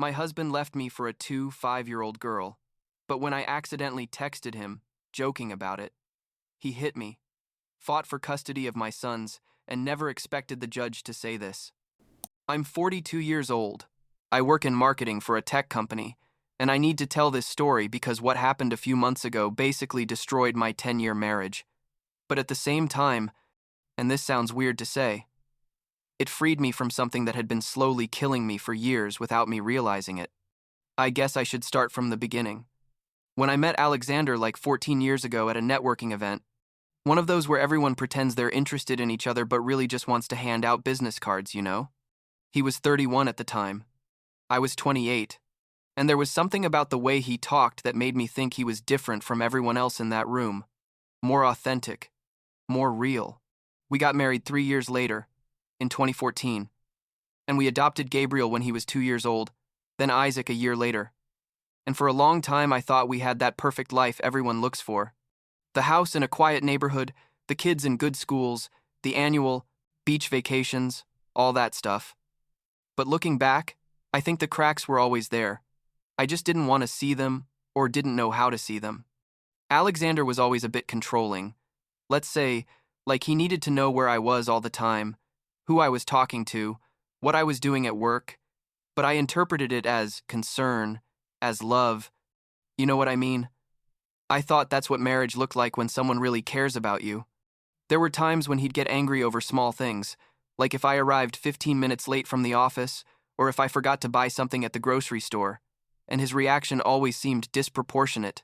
My husband left me for a 5-year-old girl, but when I accidentally texted him, joking about it, he hit me, fought for custody of my sons, and never expected the judge to say this. I'm 42 years old. I work in marketing for a tech company, and I need to tell this story because what happened a few months ago basically destroyed my 10-year marriage. But at the same time, and this sounds weird to say, it freed me from something that had been slowly killing me for years without me realizing it. I guess I should start from the beginning. When I met Alexander like 14 years ago at a networking event, one of those where everyone pretends they're interested in each other but really just wants to hand out business cards, you know? He was 31 at the time. I was 28. And there was something about the way he talked that made me think he was different from everyone else in that room. More authentic. More real. We got married 3 years later, in 2014. And we adopted Gabriel when he was 2 years old, then Isaac a year later. And for a long time I thought we had that perfect life everyone looks for. The house in a quiet neighborhood, the kids in good schools, the annual beach vacations, all that stuff. But looking back, I think the cracks were always there. I just didn't want to see them, or didn't know how to see them. Alexander was always a bit controlling. Let's say, like he needed to know where I was all the time, who I was talking to, what I was doing at work, but I interpreted it as concern, as love. You know what I mean? I thought that's what marriage looked like when someone really cares about you. There were times when he'd get angry over small things, like if I arrived 15 minutes late from the office, or if I forgot to buy something at the grocery store, and his reaction always seemed disproportionate.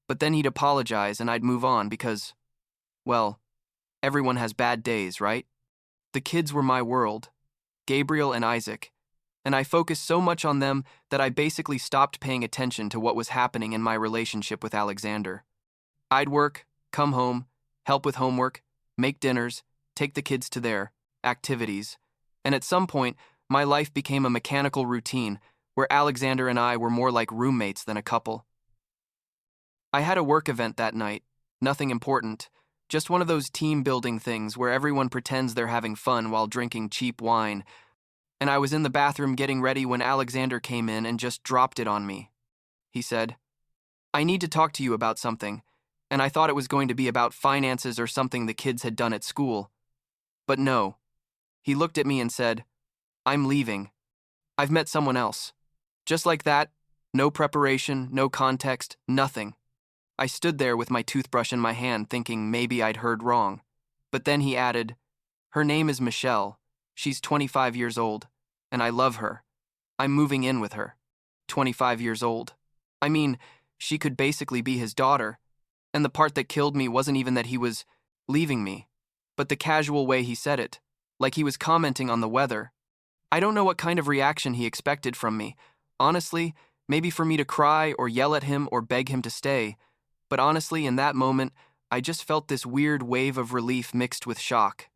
But then he'd apologize and I'd move on because, well, everyone has bad days, right? The kids were my world, Gabriel and Isaac, and I focused so much on them that I basically stopped paying attention to what was happening in my relationship with Alexander. I'd work, come home, help with homework, make dinners, take the kids to their activities, and at some point, my life became a mechanical routine where Alexander and I were more like roommates than a couple. I had a work event that night, nothing important, just one of those team-building things where everyone pretends they're having fun while drinking cheap wine, and I was in the bathroom getting ready when Alexander came in and just dropped it on me. He said, "I need to talk to you about something," and I thought it was going to be about finances or something the kids had done at school. But no. He looked at me and said, "I'm leaving. I've met someone else." Just like that, no preparation, no context, nothing. I stood there with my toothbrush in my hand thinking maybe I'd heard wrong. But then he added, "Her name is Michelle. She's 25 years old, and I love her. I'm moving in with her. 25 years old. I mean, she could basically be his daughter. And the part that killed me wasn't even that he was leaving me, but the casual way he said it, like he was commenting on the weather. I don't know what kind of reaction he expected from me. Honestly, maybe for me to cry or yell at him or beg him to stay. But honestly, in that moment, I just felt this weird wave of relief mixed with shock.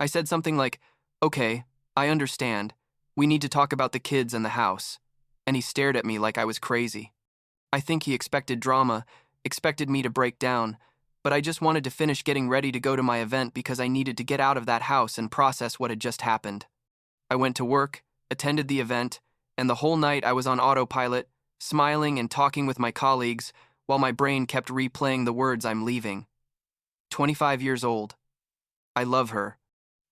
I said something like, "Okay, I understand. We need to talk about the kids and the house." And he stared at me like I was crazy. I think he expected drama, expected me to break down, but I just wanted to finish getting ready to go to my event because I needed to get out of that house and process what had just happened. I went to work, attended the event, and the whole night I was on autopilot, smiling and talking with my colleagues, while my brain kept replaying the words "I'm leaving." 25 years old. I love her.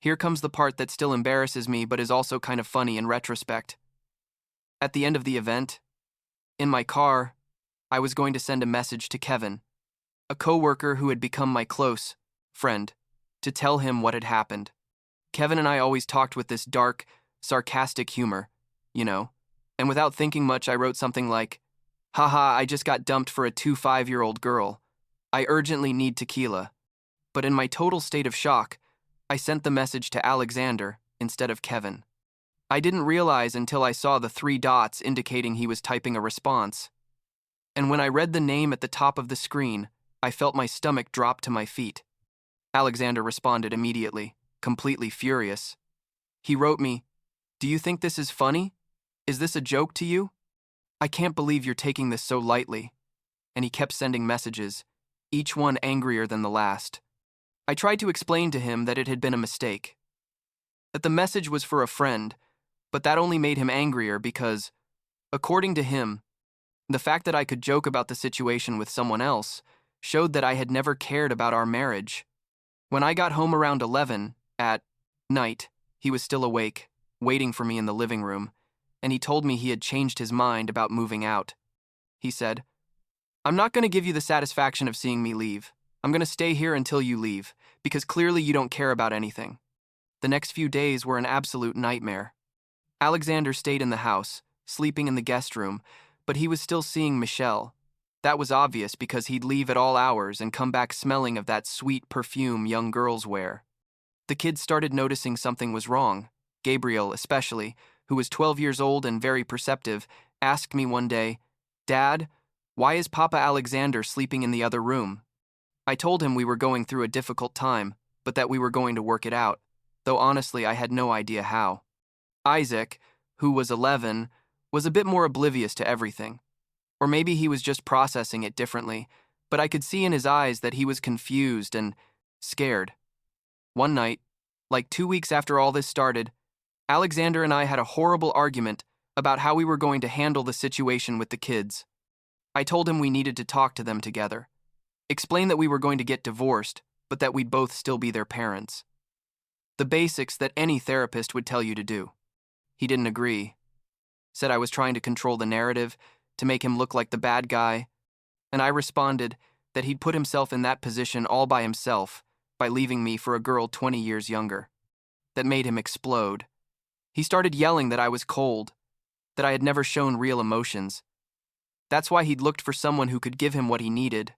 Here comes the part that still embarrasses me but is also kind of funny in retrospect. At the end of the event, in my car, I was going to send a message to Kevin, a coworker who had become my close friend, to tell him what had happened. Kevin and I always talked with this dark, sarcastic humor, you know, and without thinking much I wrote something like, "Haha, I just got dumped for a 5-year-old girl. I urgently need tequila." But in my total state of shock, I sent the message to Alexander instead of Kevin. I didn't realize until I saw the 3 dots indicating he was typing a response. And when I read the name at the top of the screen, I felt my stomach drop to my feet. Alexander responded immediately, completely furious. He wrote me, "Do you think this is funny? Is this a joke to you? I can't believe you're taking this so lightly." And he kept sending messages, each one angrier than the last. I tried to explain to him that it had been a mistake, that the message was for a friend, but that only made him angrier because, According to him, the fact that I could joke about the situation with someone else showed that I had never cared about our marriage. When I got home around 11 at night, he was still awake, waiting for me in the living room, and he told me he had changed his mind about moving out. He said, "I'm not going to give you the satisfaction of seeing me leave. I'm going to stay here until you leave, because clearly you don't care about anything." The next few days were an absolute nightmare. Alexander stayed in the house, sleeping in the guest room, but he was still seeing Michelle. That was obvious because he'd leave at all hours and come back smelling of that sweet perfume young girls wear. The kids started noticing something was wrong. Gabriel, especially, who was 12 years old and very perceptive, asked me one day, "Dad, why is Papa Alexander sleeping in the other room?" I told him we were going through a difficult time, but that we were going to work it out, though honestly I had no idea how. Isaac, who was 11, was a bit more oblivious to everything. Or maybe he was just processing it differently, but I could see in his eyes that he was confused and scared. One night, like 2 weeks after all this started, Alexander and I had a horrible argument about how we were going to handle the situation with the kids. I told him we needed to talk to them together, explain that we were going to get divorced, but that we'd both still be their parents. The basics that any therapist would tell you to do. He didn't agree. Said I was trying to control the narrative, to make him look like the bad guy, and I responded that he'd put himself in that position all by himself by leaving me for a girl 20 years younger. That made him explode. He started yelling that I was cold, that I had never shown real emotions. That's why he'd looked for someone who could give him what he needed.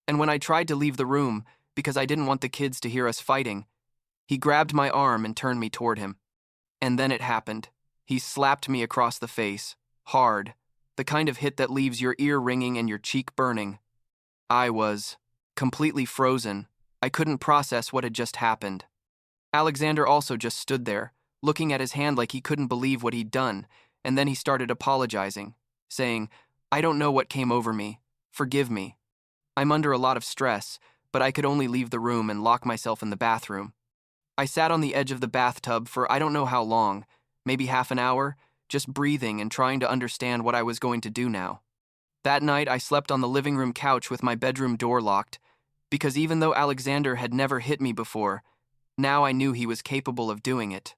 And when I tried to leave the room because I didn't want the kids to hear us fighting, he grabbed my arm and turned me toward him. And then it happened. He slapped me across the face, hard, the kind of hit that leaves your ear ringing and your cheek burning. I was completely frozen. I couldn't process what had just happened. Alexander also just stood there, looking at his hand like he couldn't believe what he'd done, and then he started apologizing, saying, "I don't know what came over me. Forgive me. I'm under a lot of stress, but I could only leave the room and lock myself in the bathroom." I sat on the edge of the bathtub for I don't know how long, maybe half an hour, just breathing and trying to understand what I was going to do now. That night, I slept on the living room couch with my bedroom door locked, because even though Alexander had never hit me before, now I knew he was capable of doing it.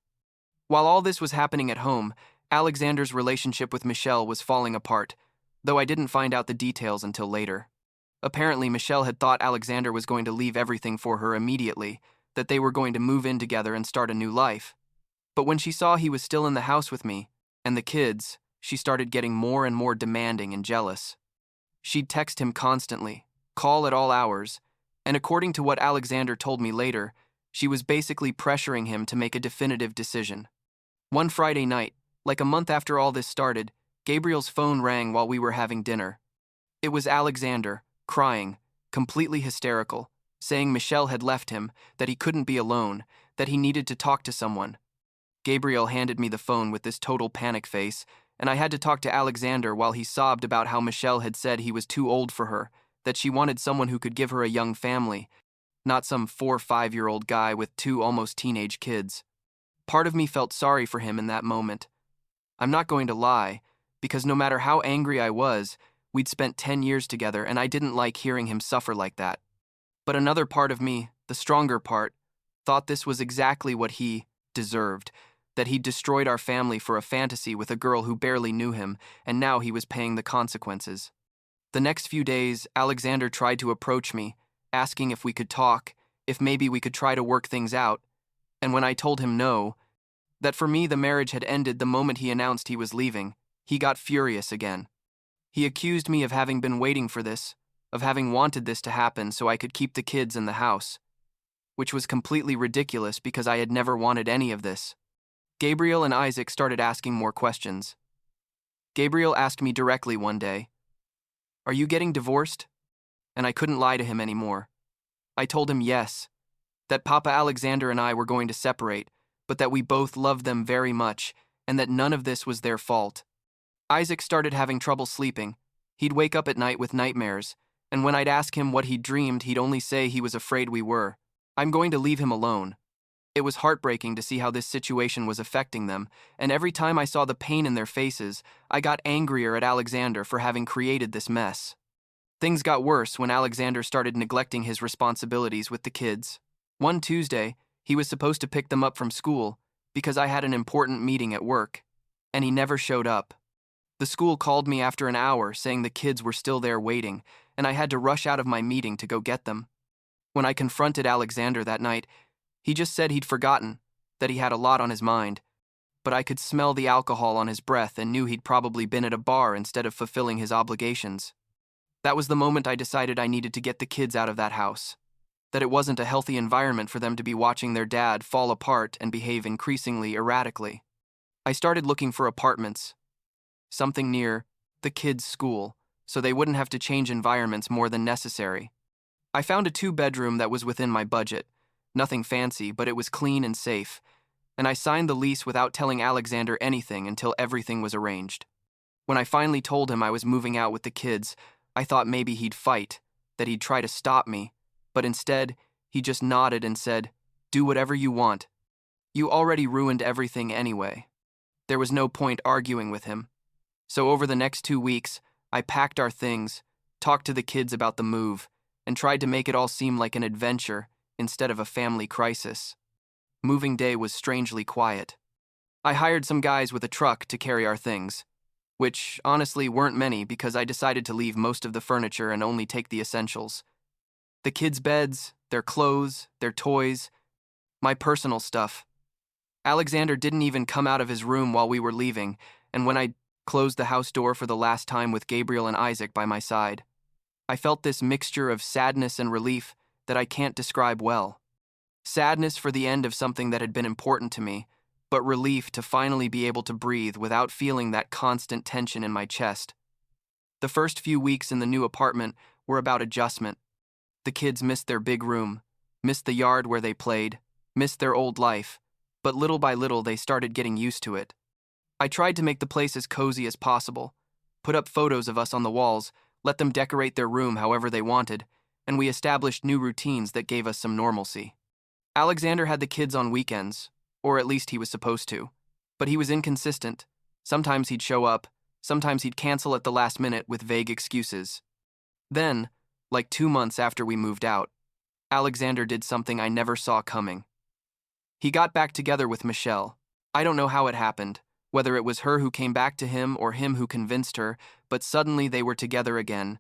While all this was happening at home, Alexander's relationship with Michelle was falling apart, though I didn't find out the details until later. Apparently, Michelle had thought Alexander was going to leave everything for her immediately, that they were going to move in together and start a new life. But when she saw he was still in the house with me, and the kids, she started getting more and more demanding and jealous. She'd text him constantly, call at all hours, and according to what Alexander told me later, she was basically pressuring him to make a definitive decision. One Friday night, like a month after all this started, Gabriel's phone rang while we were having dinner. It was Alexander, crying, completely hysterical, saying Michelle had left him, that he couldn't be alone, that he needed to talk to someone. Gabriel handed me the phone with this total panic face, and I had to talk to Alexander while he sobbed about how Michelle had said he was too old for her, that she wanted someone who could give her a young family, not some 4 or 5-year-old guy with 2 almost teenage kids. Part of me felt sorry for him in that moment. I'm not going to lie, because no matter how angry I was, we'd spent 10 years together and I didn't like hearing him suffer like that. But another part of me, the stronger part, thought this was exactly what he deserved, that he'd destroyed our family for a fantasy with a girl who barely knew him, and now he was paying the consequences. The next few days, Alexander tried to approach me, asking if we could talk, if maybe we could try to work things out, and when I told him no, that for me the marriage had ended the moment he announced he was leaving, he got furious again. He accused me of having been waiting for this, of having wanted this to happen so I could keep the kids in the house, which was completely ridiculous because I had never wanted any of this. Gabriel and Isaac started asking more questions. Gabriel asked me directly one day, "Are you getting divorced?" And I couldn't lie to him anymore. I told him yes, that Papa Alexander and I were going to separate, but that we both loved them very much, and that none of this was their fault. Isaac started having trouble sleeping. He'd wake up at night with nightmares, and when I'd ask him what he'd dreamed, he'd only say he was afraid we were. I'm going to leave him alone. It was heartbreaking to see how this situation was affecting them, and every time I saw the pain in their faces, I got angrier at Alexander for having created this mess. Things got worse when Alexander started neglecting his responsibilities with the kids. One Tuesday, he was supposed to pick them up from school because I had an important meeting at work, and he never showed up. The school called me after an hour saying the kids were still there waiting, and I had to rush out of my meeting to go get them. When I confronted Alexander that night, he just said he'd forgotten, that he had a lot on his mind, but I could smell the alcohol on his breath and knew he'd probably been at a bar instead of fulfilling his obligations. That was the moment I decided I needed to get the kids out of that house, that it wasn't a healthy environment for them to be watching their dad fall apart and behave increasingly erratically. I started looking for apartments, something near the kids' school, so they wouldn't have to change environments more than necessary. I found a 2-bedroom that was within my budget, nothing fancy, but it was clean and safe, and I signed the lease without telling Alexander anything until everything was arranged. When I finally told him I was moving out with the kids, I thought maybe he'd fight, that he'd try to stop me, but instead, he just nodded and said, "Do whatever you want. You already ruined everything anyway." There was no point arguing with him. So over the next 2 weeks, I packed our things, talked to the kids about the move, and tried to make it all seem like an adventure instead of a family crisis. Moving day was strangely quiet. I hired some guys with a truck to carry our things, which honestly weren't many because I decided to leave most of the furniture and only take the essentials. The kids' beds, their clothes, their toys, my personal stuff. Alexander didn't even come out of his room while we were leaving, and when I closed the house door for the last time with Gabriel and Isaac by my side, I felt this mixture of sadness and relief that I can't describe well. Sadness for the end of something that had been important to me, but relief to finally be able to breathe without feeling that constant tension in my chest. The first few weeks in the new apartment were about adjustment. The kids missed their big room, missed the yard where they played, missed their old life, but little by little they started getting used to it. I tried to make the place as cozy as possible, put up photos of us on the walls, let them decorate their room however they wanted, and we established new routines that gave us some normalcy. Alexander had the kids on weekends, or at least he was supposed to, but he was inconsistent. Sometimes he'd show up, sometimes he'd cancel at the last minute with vague excuses. Then, like 2 months after we moved out, Alexander did something I never saw coming. He got back together with Michelle. I don't know how it happened, whether it was her who came back to him or him who convinced her, but suddenly they were together again,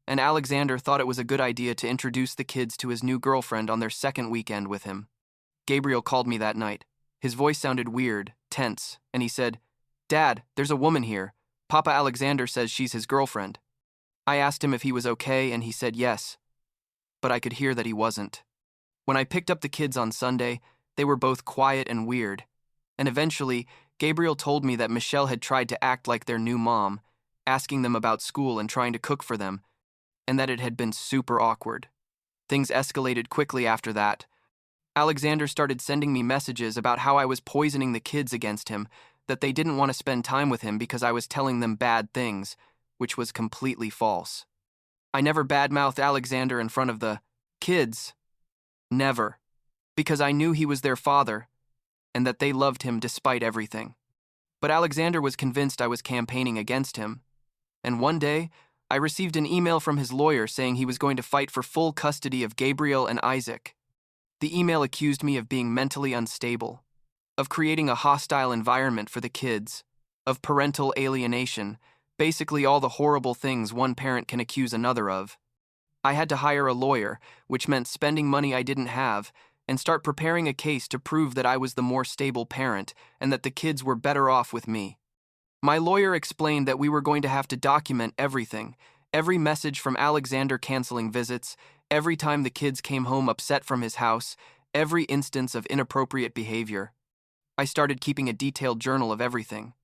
and Alexander thought it was a good idea to introduce the kids to his new girlfriend on their second weekend with him. Gabriel called me that night. His voice sounded weird, tense, and he said, "Dad, there's a woman here. Papa Alexander says she's his girlfriend." I asked him if he was okay, and he said yes, but I could hear that he wasn't. When I picked up the kids on Sunday, they were both quiet and weird, and eventually, Gabriel told me that Michelle had tried to act like their new mom, asking them about school and trying to cook for them, and that it had been super awkward. Things escalated quickly after that. Alexander started sending me messages about how I was poisoning the kids against him, that they didn't want to spend time with him because I was telling them bad things, which was completely false. I never badmouthed Alexander in front of the kids. Never. Because I knew he was their father, and that they loved him despite everything. But Alexander was convinced I was campaigning against him, and one day, I received an email from his lawyer saying he was going to fight for full custody of Gabriel and Isaac. The email accused me of being mentally unstable, of creating a hostile environment for the kids, of parental alienation, basically all the horrible things one parent can accuse another of. I had to hire a lawyer, which meant spending money I didn't have, and start preparing a case to prove that I was the more stable parent and that the kids were better off with me. My lawyer explained that we were going to have to document everything, every message from Alexander canceling visits, every time the kids came home upset from his house, every instance of inappropriate behavior. I started keeping a detailed journal of everything,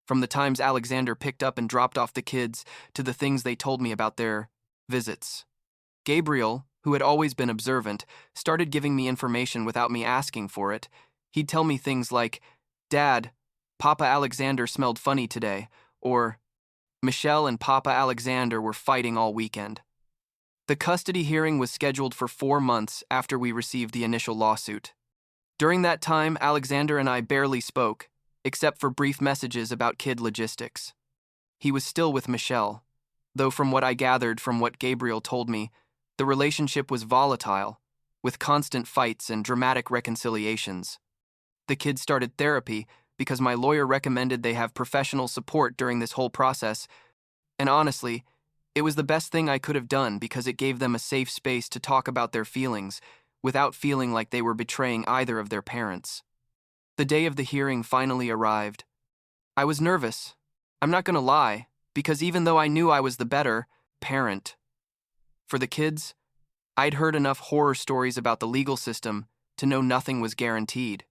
from the times Alexander picked up and dropped off the kids to the things they told me about their visits. Gabriel, who had always been observant, started giving me information without me asking for it. He'd tell me things like, "Dad, Papa Alexander smelled funny today," or "Michelle and Papa Alexander were fighting all weekend." The custody hearing was scheduled for 4 months after we received the initial lawsuit. During that time, Alexander and I barely spoke, except for brief messages about kid logistics. He was still with Michelle, though from what I gathered from what Gabriel told me, the relationship was volatile, with constant fights and dramatic reconciliations. The kids started therapy because my lawyer recommended they have professional support during this whole process, and honestly, it was the best thing I could have done because it gave them a safe space to talk about their feelings without feeling like they were betraying either of their parents. The day of the hearing finally arrived. I was nervous. I'm not going to lie, because even though I knew I was the better parent for the kids, I'd heard enough horror stories about the legal system to know nothing was guaranteed.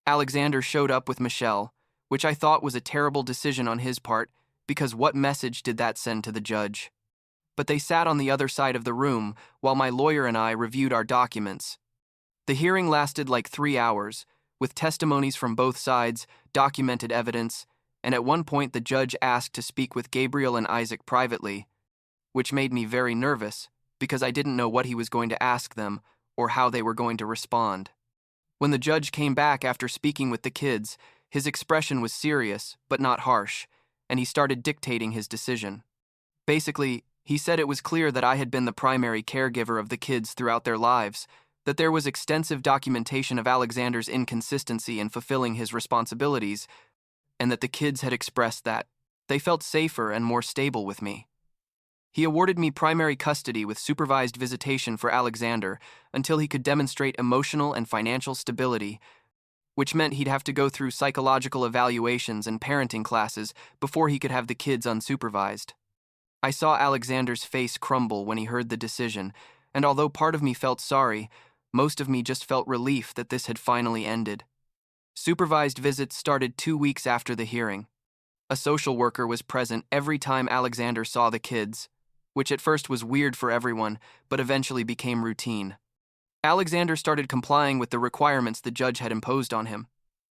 Alexander showed up with Michelle, which I thought was a terrible decision on his part, because what message did that send to the judge? But they sat on the other side of the room while my lawyer and I reviewed our documents. The hearing lasted like 3 hours, with testimonies from both sides, documented evidence, and at one point the judge asked to speak with Gabriel and Isaac privately, which made me very nervous because I didn't know what he was going to ask them or how they were going to respond. When the judge came back after speaking with the kids, his expression was serious but not harsh, and he started dictating his decision. Basically, he said it was clear that I had been the primary caregiver of the kids throughout their lives, that there was extensive documentation of Alexander's inconsistency in fulfilling his responsibilities, and that the kids had expressed that they felt safer and more stable with me. He awarded me primary custody with supervised visitation for Alexander until he could demonstrate emotional and financial stability, which meant he'd have to go through psychological evaluations and parenting classes before he could have the kids unsupervised. I saw Alexander's face crumble when he heard the decision, and although part of me felt sorry, most of me just felt relief that this had finally ended. Supervised visits started 2 weeks after the hearing. A social worker was present every time Alexander saw the kids, which at first was weird for everyone, but eventually became routine. Alexander started complying with the requirements the judge had imposed on him.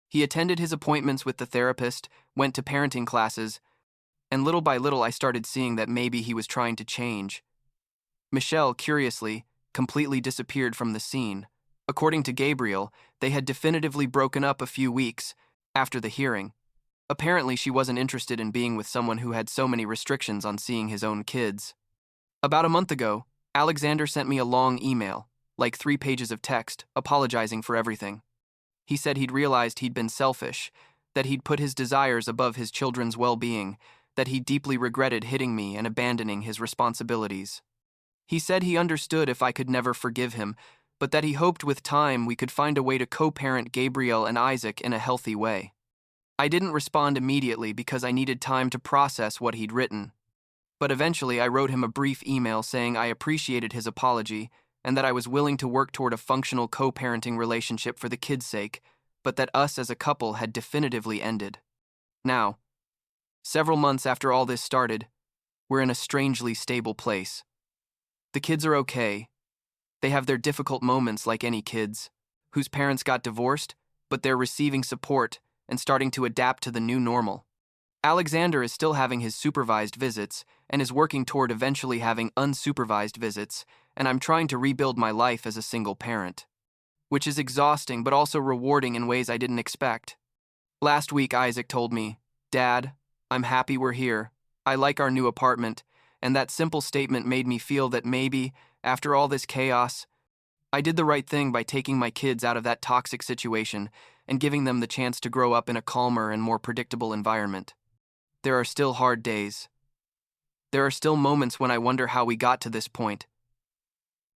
He attended his appointments with the therapist, went to parenting classes, and little by little I started seeing that maybe he was trying to change. Michelle, curiously, completely disappeared from the scene. According to Gabriel, they had definitively broken up a few weeks after the hearing. Apparently, she wasn't interested in being with someone who had so many restrictions on seeing his own kids. About a month ago, Alexander sent me a long email, like 3 pages of text, apologizing for everything. He said he'd realized he'd been selfish, that he'd put his desires above his children's well-being, that he deeply regretted hitting me and abandoning his responsibilities. He said he understood if I could never forgive him, but that he hoped with time we could find a way to co-parent Gabriel and Isaac in a healthy way. I didn't respond immediately because I needed time to process what he'd written. But eventually I wrote him a brief email saying I appreciated his apology and that I was willing to work toward a functional co-parenting relationship for the kids' sake, but that us as a couple had definitively ended. Now, several months after all this started, we're in a strangely stable place. The kids are okay. They have their difficult moments like any kids, whose parents got divorced, but they're receiving support and starting to adapt to the new normal. Alexander is still having his supervised visits and is working toward eventually having unsupervised visits, and I'm trying to rebuild my life as a single parent, which is exhausting but also rewarding in ways I didn't expect. Last week, Isaac told me, "Dad, I'm happy we're here. I like our new apartment," and that simple statement made me feel that maybe, after all this chaos, I did the right thing by taking my kids out of that toxic situation and giving them the chance to grow up in a calmer and more predictable environment. There are still hard days. There are still moments when I wonder how we got to this point,